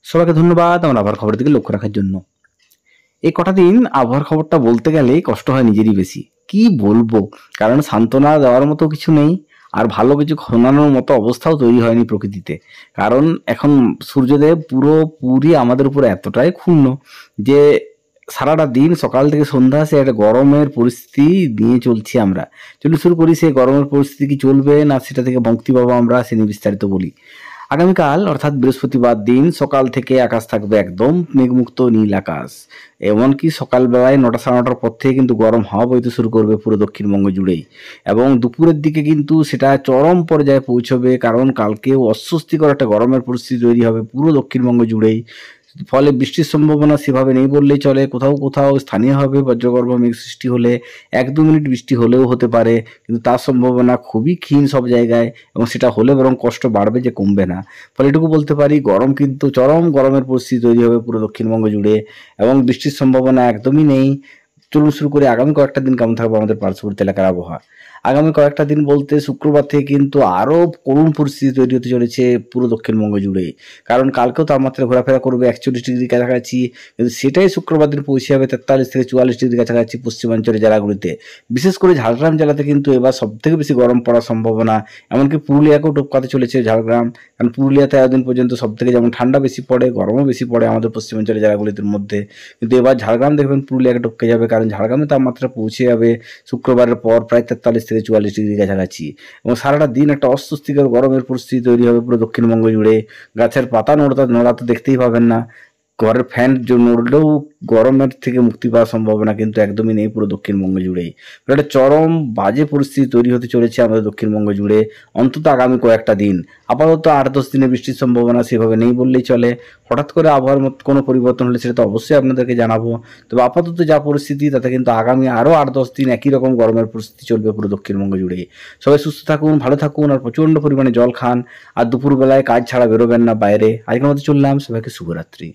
সবাইকে ধন্যবাদ আমার আবহাওয়ার খবরের দিকে লক্ষ্য রাখার জন্য। এই কটা দিন আবহাওয়ার খবরটা বলতে গেলে কষ্ট হয় নিজেরই বেশি। কি বলবো? কারণ সান্ত্বনা দেওয়ার মতো কিছু নেই। আর ভালো কিছু শোনানোর মতো অবস্থাও তৈরি হয়নি প্রকৃতিতে। কারণ এখন সূর্যদেব পুরোপুরি আমাদের উপর এতটাই ক্ষুণ্ণ যে সারাটা দিন সকাল থেকে সন্ধ্যা সে একটা গরমের পরিস্থিতি নিয়ে চলছি আমরা। চলুন শুরু করি সেই গরমের পরিস্থিতি কি চলবে না সেটা থেকে মুক্তি পাবো আমরা সে নিয়ে বিস্তারিত বলি। আগামীকাল অর্থাৎ বৃহস্পতিবার দিন সকাল থেকে আকাশ থাকবে একদম মেঘমুক্ত নীল আকাশ। এমনকি সকালবেলায় ৯টা সাড়ে ৯টার পর থেকে কিন্তু গরম হাওয়া বইতে শুরু করবে পুরো দক্ষিণবঙ্গ জুড়েই। এবং দুপুরের দিকে কিন্তু সেটা চরম পর্যায়ে পৌঁছবে, কারণ কালকেও অস্বস্তিকর একটা গরমের পরিস্থিতি তৈরি হবে পুরো দক্ষিণবঙ্গ জুড়েই। ফলে বৃষ্টির সম্ভাবনা সেভাবে নেই বললেই চলে। কোথাও কোথাও স্থানীয়ভাবে বজ্রগর্ভ মেঘ সৃষ্টি হলে ১-২ মিনিট বৃষ্টি হলেও হতে পারে, কিন্তু তার সম্ভাবনা খুবই ক্ষীণ সব জায়গায়, এবং সেটা হলে বরং কষ্ট বাড়বে যে কমবে না। ফলে এটুকু বলতে পারি গরম কিন্তু চরম গরমের পরিস্থিতি তৈরি হবে পুরো দক্ষিণবঙ্গ জুড়ে, এবং বৃষ্টির সম্ভাবনা একদমই নেই। চলুন শুরু করে আগামী কয়েকটা দিন কেমন থাকবে আমাদের পার্শ্ববর্তী এলাকার আবহাওয়া। আগামী কয়েকটা দিন বলতে শুক্রবার থেকে কিন্তু আরও করুণ পরিস্থিতি তৈরি হতে চলেছে পুরো দক্ষিণবঙ্গ জুড়ে। কারণ কালকেও তাপমাত্রা ঘোরাফেরা করবে ৪১ ডিগ্রির কাছাকাছি, কিন্তু সেটাই শুক্রবার দিন পৌঁছে যাবে ৪৩ থেকে ৪৪ ডিগ্রির কাছাকাছি পশ্চিমাঞ্চলের জেলাগুলিতে। বিশেষ করে ঝাড়গ্রাম জেলাতে কিন্তু এবার সবথেকে বেশি গরম পড়ার সম্ভাবনা। এমনকি পুরুলিয়াকেও টপকাতে চলেছে ঝাড়গ্রাম, কারণ পুরুলিয়াতে এতদিন পর্যন্ত সবথেকে যেমন ঠান্ডা বেশি পড়ে, গরমও বেশি পড়ে আমাদের পশ্চিমাঞ্চলের জেলাগুলির মধ্যে, কিন্তু এবার ঝাড়গ্রাম দেখবেন পুরুলিয়াকে টপকে যাবে, কারণ ঝাড়গ্রামে তাপমাত্রা পৌঁছে যাবে শুক্রবারের পর প্রায় ৪৩ থেকে ৪৪ ডিগ্রির কাছাকাছি। এবং সারাটা দিন একটা অস্বস্তিকর গরমের পরিস্থিতি তৈরি হবে পুরো দক্ষিণবঙ্গ জুড়ে। গাছের পাতা নড়া তো দেখতেই পাবেন না। ঘরের ফ্যান নড়লেও গরমের থেকে মুক্তি পাওয়ার সম্ভাবনা কিন্তু একদমই নেই পুরো দক্ষিণবঙ্গ জুড়েই। একটা চরম বাজে পরিস্থিতি তৈরি হতে চলেছে আমাদের দক্ষিণবঙ্গ জুড়ে অন্তত আগামী কয়েকটা দিন। আপাতত ৮-১০ দিনের বৃষ্টির সম্ভাবনা সেভাবে নেই বললেই চলে। হঠাৎ করে আবহাওয়ার কোনো পরিবর্তন হলে সেটা তো অবশ্যই আপনাদেরকে জানাবো। তবে আপাতত যা পরিস্থিতি তাতে কিন্তু আগামী আরও ৮-১০ দিন একই রকম গরমের পরিস্থিতি চলবে পুরো দক্ষিণবঙ্গ জুড়েই। সবাই সুস্থ থাকুন, ভালো থাকুন, আর প্রচণ্ড পরিমাণে জল খান, আর দুপুরবেলায় কাজ ছাড়া বেরোবেন না বাইরে। আজকের মতো চললাম, সবাইকে শুভরাত্রি।